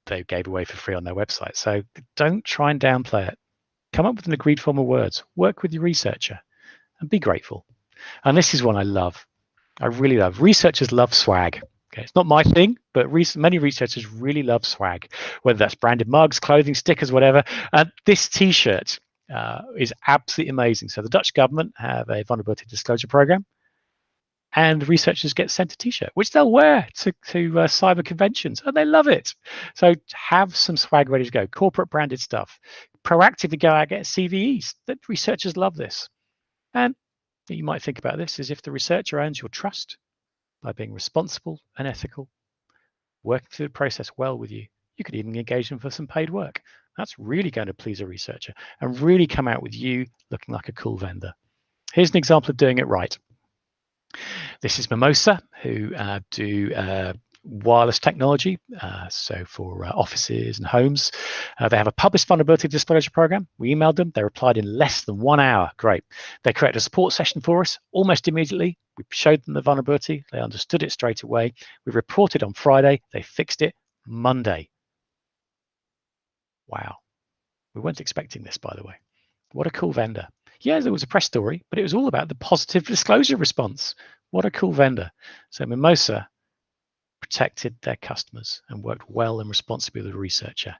they gave away for free on their website. So don't try and downplay it. Come up with an agreed form of words. Work with your researcher and be grateful. And this is one I love. I really love. Researchers love swag. Okay, it's not my thing, but many researchers really love swag, whether that's branded mugs, clothing, stickers, whatever. This T-shirt is absolutely amazing. So the Dutch government have a vulnerability disclosure program, and researchers get sent a T-shirt, which they'll wear to cyber conventions, and they love it. So have some swag ready to go. Corporate branded stuff. Proactively go out and get CVEs. The researchers love this. And you might think about this as if the researcher earns your trust by being responsible and ethical, working through the process well with you. You could even engage them for some paid work. That's really going to please a researcher and really come out with you looking like a cool vendor. Here's an example of doing it right. This is Mimosa, who do wireless technology, so for offices and homes. They have a published vulnerability disclosure program. We emailed them. They replied in less than 1 hour. Great. They created a support session for us almost immediately. We showed them the vulnerability. They understood it straight away. We reported on Friday. They fixed it Monday. Wow. We weren't expecting this, by the way. What a cool vendor. Yeah, there was a press story, but it was all about the positive disclosure response. What a cool vendor. So Mimosa protected their customers and worked well and responsibly with the researcher.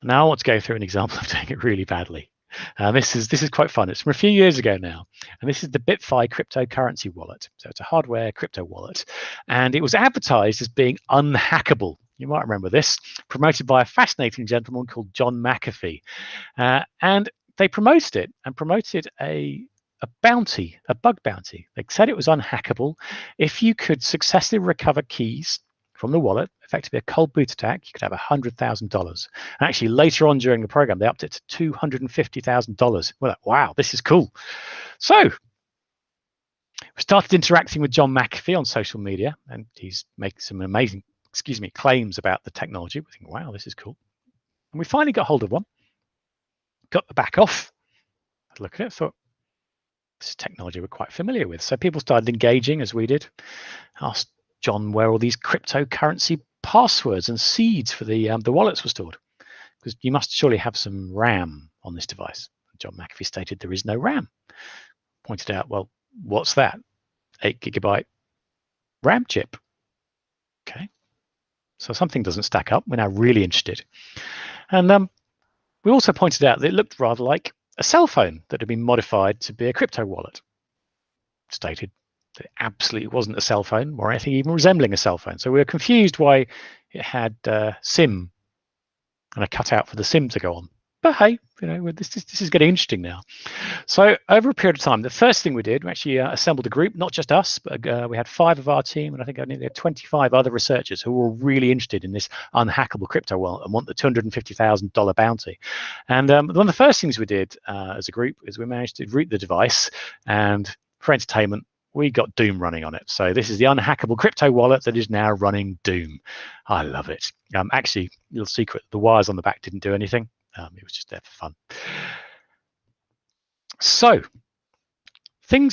Now I want to go through an example of doing it really badly. This is quite fun. It's from a few years ago now, and this is the Bitfi cryptocurrency wallet. So it's a hardware crypto wallet, and it was advertised as being unhackable. You might remember this, promoted by a fascinating gentleman called John McAfee, and they promoted a bounty, a bug bounty. They said it was unhackable if you could successfully recover keys from the wallet, effectively a cold boot attack. You could have $100,000. Actually, later on during the program, they upped it to $250,000. We're like, wow, this is cool. So we started interacting with John McAfee on social media, and he's making some amazing, claims about the technology. We think, wow, this is cool. And we finally got hold of one, got the back off, had a look at it, thought, this technology we're quite familiar with. So people started engaging as we did, asked John where all these cryptocurrency passwords and seeds for the wallets were stored, because you must surely have some RAM on this device. John McAfee stated there is no RAM. Pointed out, well, what's that? 8 GB RAM chip. Okay, so something doesn't stack up. We're now really interested. And we also pointed out that it looked rather like a cell phone that had been modified to be a crypto wallet. Stated that it absolutely wasn't a cell phone or anything even resembling a cell phone. So we were confused why it had SIM and a cutout for the SIM to go on. But hey, this is getting interesting now. So over a period of time, the first thing we did, we actually assembled a group, not just us, but we had 5 of our team, and I think I nearly had 25 other researchers who were really interested in this unhackable crypto wallet and want the $250,000 bounty. And one of the first things we did as a group is we managed to root the device, and for entertainment, we got Doom running on it. So this is the unhackable crypto wallet that is now running Doom. I love it. Actually, little secret, the wires on the back didn't do anything. It was just there for fun. So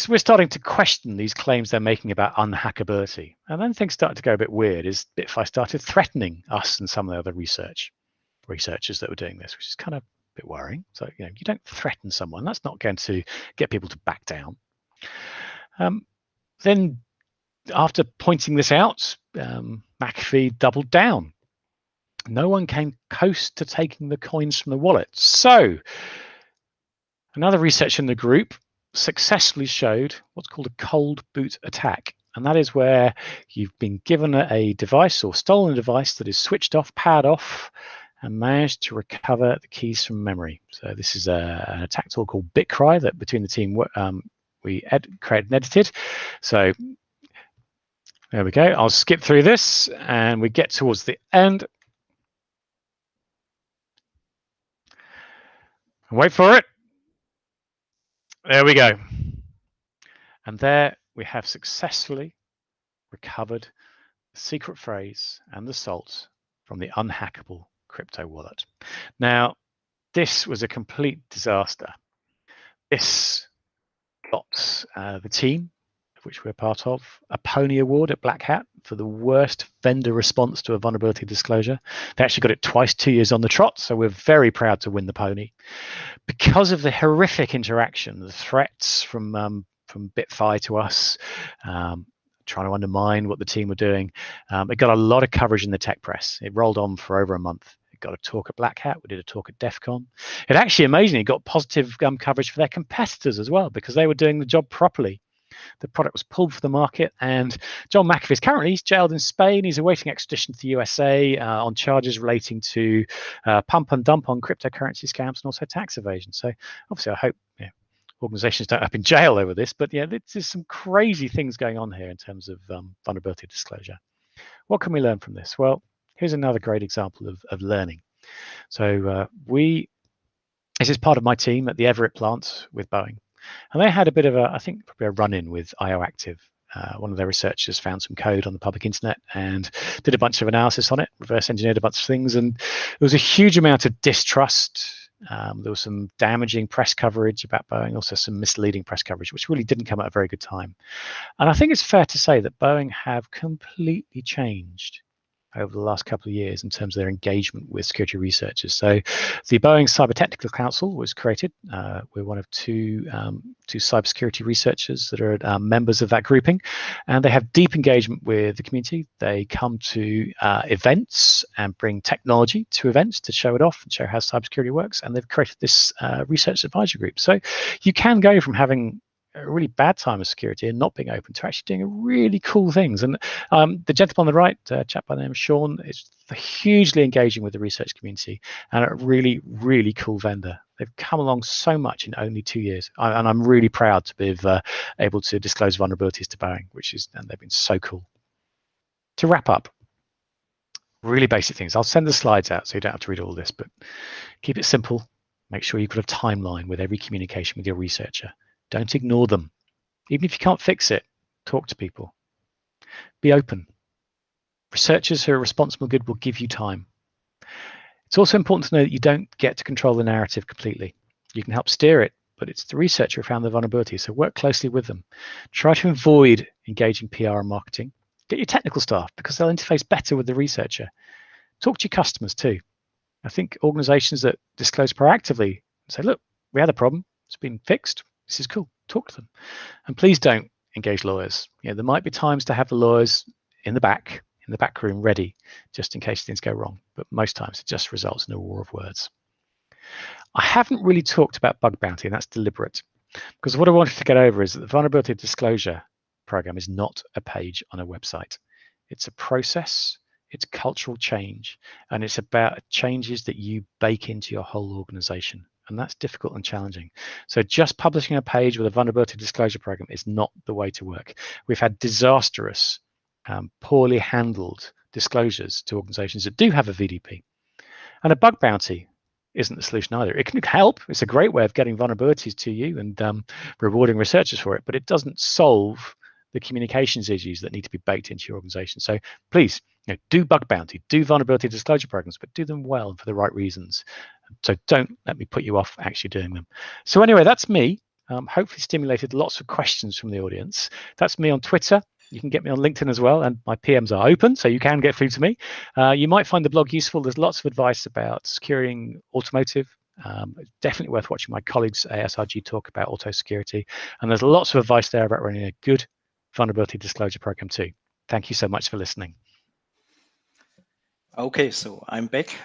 we're starting to question these claims they're making about unhackability. And then things started to go a bit weird as Bitfi started threatening us and some of the other researchers that were doing this, which is kind of a bit worrying. So, you don't threaten someone. That's not going to get people to back down. Then after pointing this out, McAfee doubled down. No one came close to taking the coins from the wallet. So another researcher in the group successfully showed what's called a cold boot attack. And that is where you've been given a device or stolen a device that is switched off, powered off, and managed to recover the keys from memory. So this is an attack tool called Bitfi that between the team we created and edited. So there we go. I'll skip through this and we get towards the end. Wait for it. There we go. And there we have successfully recovered the secret phrase and the salt from the unhackable crypto wallet. Now, this was a complete disaster. This got the team, of which we're part of, a Pony Award at Black Hat for the worst vendor response to a vulnerability disclosure. They actually got it twice, 2 years on the trot, so we're very proud to win the Pony. Because of the horrific interaction, the threats from Bitfi to us, trying to undermine what the team were doing, it got a lot of coverage in the tech press. It rolled on for over a month. It got a talk at Black Hat. We did a talk at DEF CON. It actually amazingly got positive coverage for their competitors as well, because they were doing the job properly. The product was pulled from the market, and John McAfee is currently jailed in Spain. He's awaiting extradition to the USA on charges relating to pump and dump on cryptocurrency scams and also tax evasion. So obviously I hope organizations don't end up in jail over this, but there's some crazy things going on here in terms of vulnerability disclosure. What can we learn from this? Well, here's another great example of learning. So this is part of my team at the Everett plant with Boeing. And they had a bit of I think probably a run-in with IOActive. One of their researchers found some code on the public internet and did a bunch of analysis on it, reverse engineered a bunch of things, and there was a huge amount of distrust. There was some damaging press coverage about Boeing, also some misleading press coverage, which really didn't come at a very good time. And I think it's fair to say that Boeing have completely changed over the last couple of years in terms of their engagement with security researchers. So the Boeing Cyber Technical Council was created. We're one of two cybersecurity researchers that are members of that grouping, and they have deep engagement with the community. They come to events and bring technology to events to show it off and show how cybersecurity works, and they've created this research advisory group. So you can go from having a really bad time of security and not being open to actually doing really cool things. And the gentleman on the right, a chap by the name of Sean, is hugely engaging with the research community and a really, really cool vendor. They've come along so much in only 2 years, and I'm really proud to be able to disclose vulnerabilities to Boeing, and they've been so cool. To wrap up, really basic things. I'll send the slides out so you don't have to read all this, but keep it simple. Make sure you've got a timeline with every communication with your researcher. Don't ignore them. Even if you can't fix it, talk to people. Be open. Researchers who are responsible and good will give you time. It's also important to know that you don't get to control the narrative completely. You can help steer it, but it's the researcher who found the vulnerability, so work closely with them. Try to avoid engaging PR and marketing. Get your technical staff because they'll interface better with the researcher. Talk to your customers too. I think organizations that disclose proactively say, look, we had a problem, it's been fixed, this is cool, talk to them. And please don't engage lawyers. There might be times to have the lawyers in the back room ready, just in case things go wrong. But most times it just results in a war of words. I haven't really talked about bug bounty, and that's deliberate, because what I wanted to get over is that the vulnerability disclosure program is not a page on a website. It's a process, it's cultural change, and it's about changes that you bake into your whole organization. And that's difficult and challenging. So just publishing a page with a vulnerability disclosure program is not the way to work. We've had disastrous, poorly handled disclosures to organizations that do have a VDP. And a bug bounty isn't the solution either. It can help. It's a great way of getting vulnerabilities to you and rewarding researchers for it, but it doesn't solve the communications issues that need to be baked into your organization. So please, do bug bounty, do vulnerability disclosure programs, but do them well and for the right reasons. So don't let me put you off actually doing them. So anyway, that's me. Hopefully stimulated lots of questions from the audience. That's me on Twitter. You can get me on LinkedIn as well, and my PMs are open, so you can get through to me. You might find the blog useful. There's lots of advice about securing automotive. Definitely worth watching my colleagues ASRG talk about auto security. And there's lots of advice there about running a good vulnerability disclosure program too. Thank you so much for listening. Okay, so I'm back.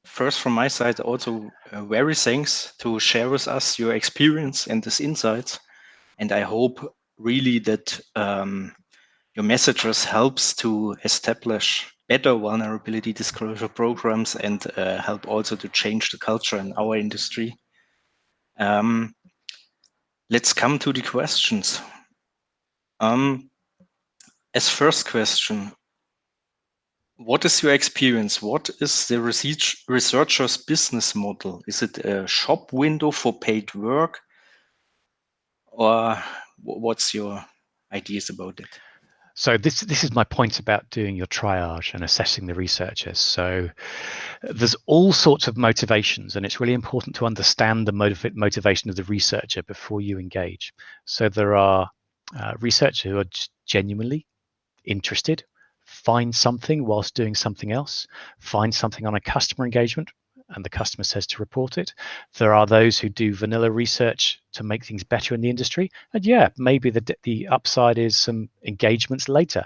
First, from my side, also very thanks to share with us your experience and these insights. And I hope really that your messages helps to establish better vulnerability disclosure programs and help also to change the culture in our industry. Let's come to the questions. As first question, what is your experience? What is the researcher's business model? Is it a shop window for paid work? Or what's your ideas about it? So this is my point about doing your triage and assessing the researchers. So there's all sorts of motivations, and it's really important to understand the motivation of the researcher before you engage. So there are researchers who are just genuinely interested, find something whilst doing something else, find something on a customer engagement, and the customer says to report it. There are those who do vanilla research to make things better in the industry. And yeah, maybe the upside is some engagements later.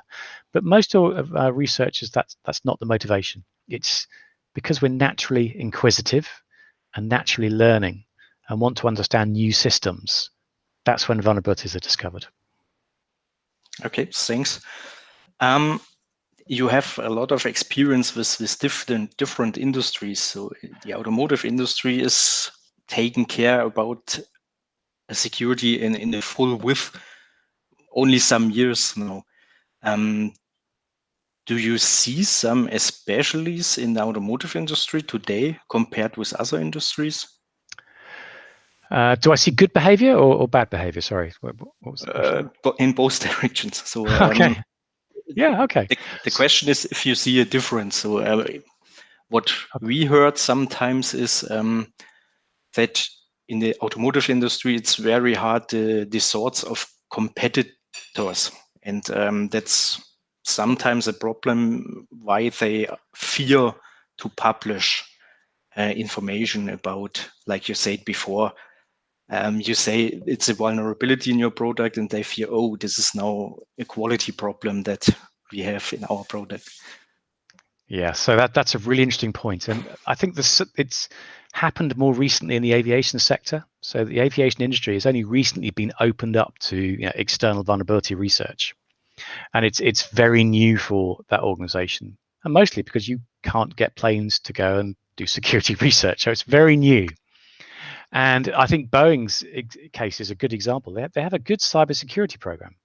But most of our researchers, that's not the motivation. It's because we're naturally inquisitive and naturally learning and want to understand new systems. That's when vulnerabilities are discovered. Okay, thanks. You have a lot of experience with different industries. So the automotive industry is taking care about security in the full width only some years now. Do you see some especially in the automotive industry today compared with other industries? Do I see good behavior or bad behavior? Sorry, what was the question? In both directions. So okay. Yeah, okay. The question is if you see a difference. So what we heard sometimes is that in the automotive industry, it's very hard the sorts of competitors, and that's sometimes a problem why they fear to publish information about, like you said before. You say it's a vulnerability in your product and they fear, oh, this is now a quality problem that we have in our product. Yeah, so that's a really interesting point, and I think it's happened more recently in the aviation sector. So the aviation industry has only recently been opened up to external vulnerability research, and it's very new for that organization, and mostly because you can't get planes to go and do security research, so it's very new. And I think Boeing's case is a good example. They have a good cybersecurity program,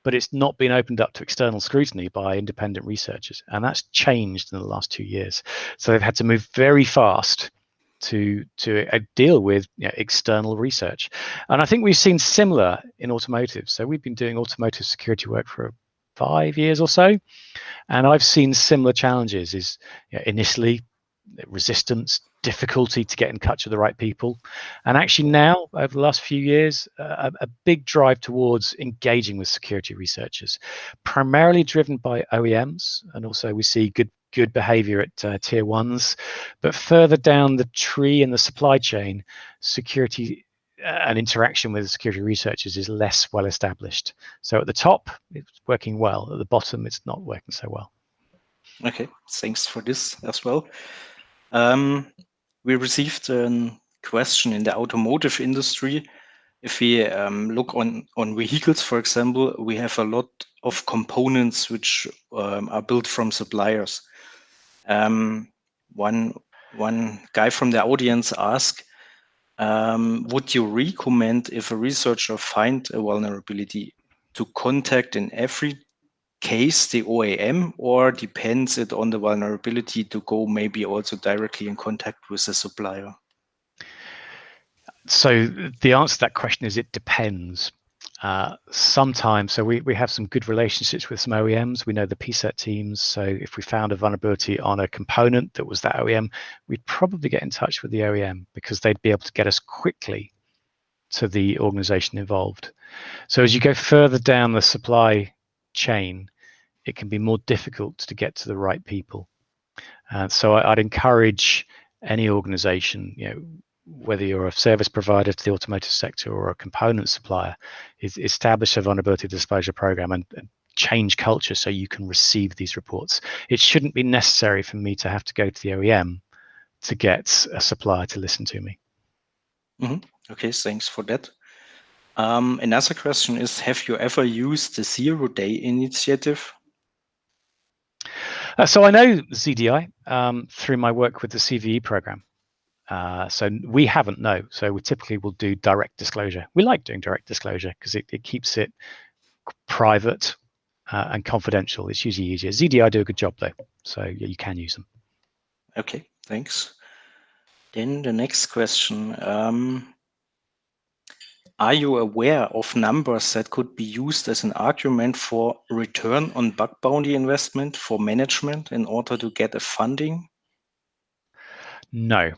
but it's not been opened up to external scrutiny by independent researchers. And that's changed in the last 2 years. So they've had to move very fast to deal with external research. And I think we've seen similar in automotive. So we've been doing automotive security work for 5 years or so. And I've seen similar challenges is initially resistance, difficulty to get in touch with the right people. And actually now, over the last few years, a big drive towards engaging with security researchers, primarily driven by OEMs. And also we see good behavior at tier ones. But further down the tree in the supply chain, security and interaction with security researchers is less well established. So at the top, it's working well. At the bottom, it's not working so well. Okay, thanks for this as well. We received a question in the automotive industry. If we look on vehicles, for example, we have a lot of components which are built from suppliers. One guy from the audience asked, would you recommend if a researcher find a vulnerability to contact in every case the OEM, or depends it on the vulnerability to go maybe also directly in contact with the supplier? So the answer to that question is it depends. Sometimes, so we have some good relationships with some OEMs. We know the PSET teams. So if we found a vulnerability on a component that was that OEM, we'd probably get in touch with the OEM because they'd be able to get us quickly to the organization involved. So as you go further down the supply chain, it can be more difficult to get to the right people. So I'd encourage any organization, whether you're a service provider to the automotive sector or a component supplier, is establish a vulnerability disclosure program and change culture so you can receive these reports. It shouldn't be necessary for me to have to go to the OEM to get a supplier to listen to me. Okay, thanks for that. Another question is, have you ever used the 0-day initiative? So I know ZDI through my work with the CVE program. So we haven't, no. So we typically will do direct disclosure. We like doing direct disclosure because it keeps it private and confidential. It's usually easier. ZDI do a good job though, so yeah, you can use them. Okay, thanks. Then the next question. Are you aware of numbers that could be used as an argument for return on bug bounty investment for management in order to get a funding? No,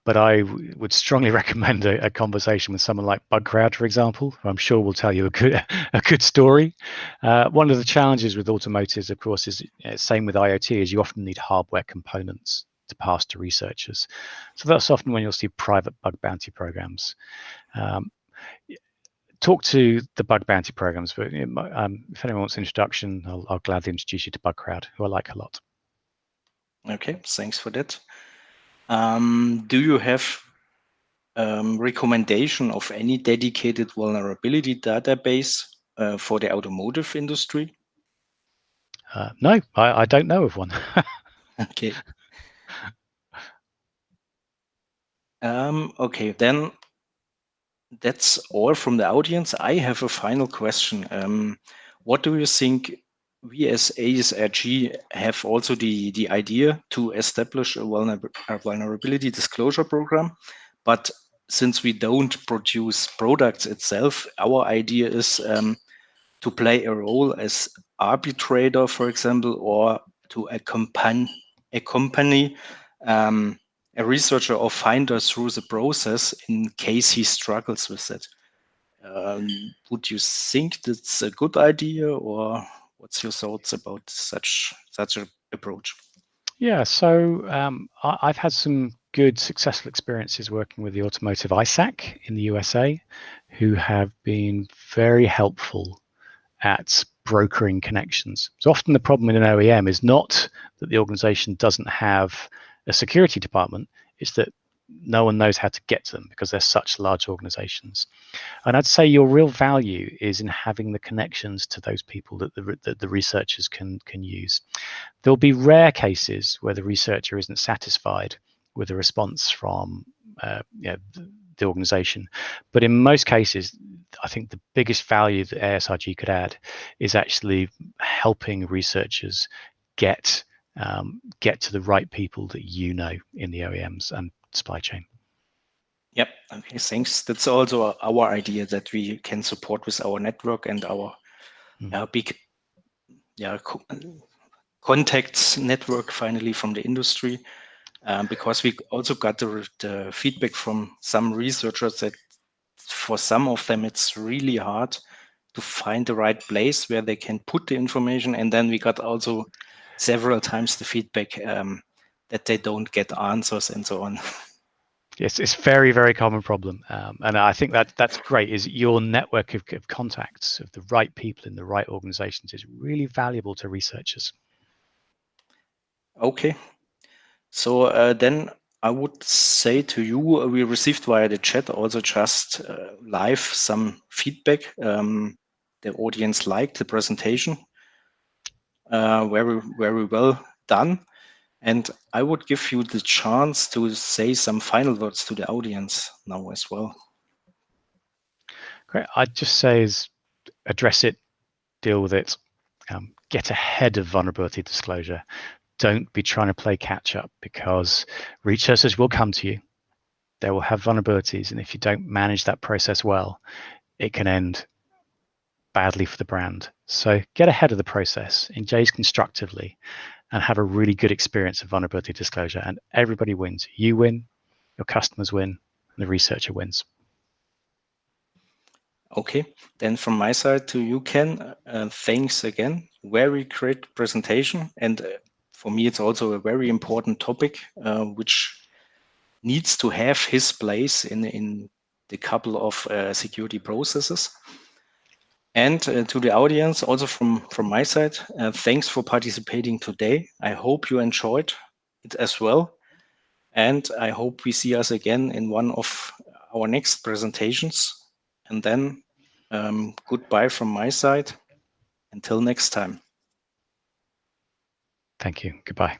but I would strongly recommend a conversation with someone like BugCrowd, for example, who I'm sure will tell you a good story. One of the challenges with automotives, of course, is same with IoT, is you often need hardware components to pass to researchers. So that's often when you'll see private bug bounty programs. Talk to the bug bounty programs, but if anyone wants an introduction, I'll gladly introduce you to BugCrowd, who I like a lot. Okay, thanks for that. Do you have recommendation of any dedicated vulnerability database for the automotive industry? No, I don't know of one. Okay. Okay, then that's all from the audience. I have a final question. What do you think we as ASRG have also the idea to establish a vulnerability disclosure program? But since we don't produce products itself, our idea is to play a role as arbitrator, for example, or to accompany a researcher or finder through the process in case he struggles with it. Would you think that's a good idea, or What's your thoughts about such an approach? Yeah, so I've had some good successful experiences working with the automotive ISAC in the USA, who have been very helpful at brokering connections. So often the problem in an OEM is not that the organization doesn't have a security department, it's that no one knows how to get to them because they're such large organizations. And I'd say your real value is in having the connections to those people that the researchers can use. There'll be rare cases where the researcher isn't satisfied with a response from the organization. But in most cases, I think the biggest value that ASRG could add is actually helping researchers get to the right people that you know in the OEMs and supply chain. Yep. Okay. Thanks. That's also our idea, that we can support with our network and our big contacts network finally from the industry, because we also got the feedback from some researchers that for some of them it's really hard to find the right place where they can put the information. And then we got also several times the feedback that they don't get answers and so on. Yes, it's very, very common problem, and I think that's great. Is your network of contacts of the right people in the right organizations is really valuable to researchers. Okay, so then I would say to you, we received via the chat also just live some feedback. The audience liked the presentation, very well done. And I would give you the chance to say some final words to the audience now as well. Great. I'd just say is address it, deal with it, get ahead of vulnerability disclosure. Don't be trying to play catch up, because researchers will come to you. They will have vulnerabilities, and if you don't manage that process well, it can end badly for the brand. So get ahead of the process, engage constructively, and have a really good experience of vulnerability disclosure, and everybody wins. You win, your customers win, and the researcher wins. Okay, then from my side to you, Ken, thanks again. Very great presentation. And for me, it's also a very important topic, which needs to have his place in the couple of security processes. And to the audience, also from my side, thanks for participating today. I hope you enjoyed it as well. And I hope we see us again in one of our next presentations. And then goodbye from my side. Until next time. Thank you. Goodbye.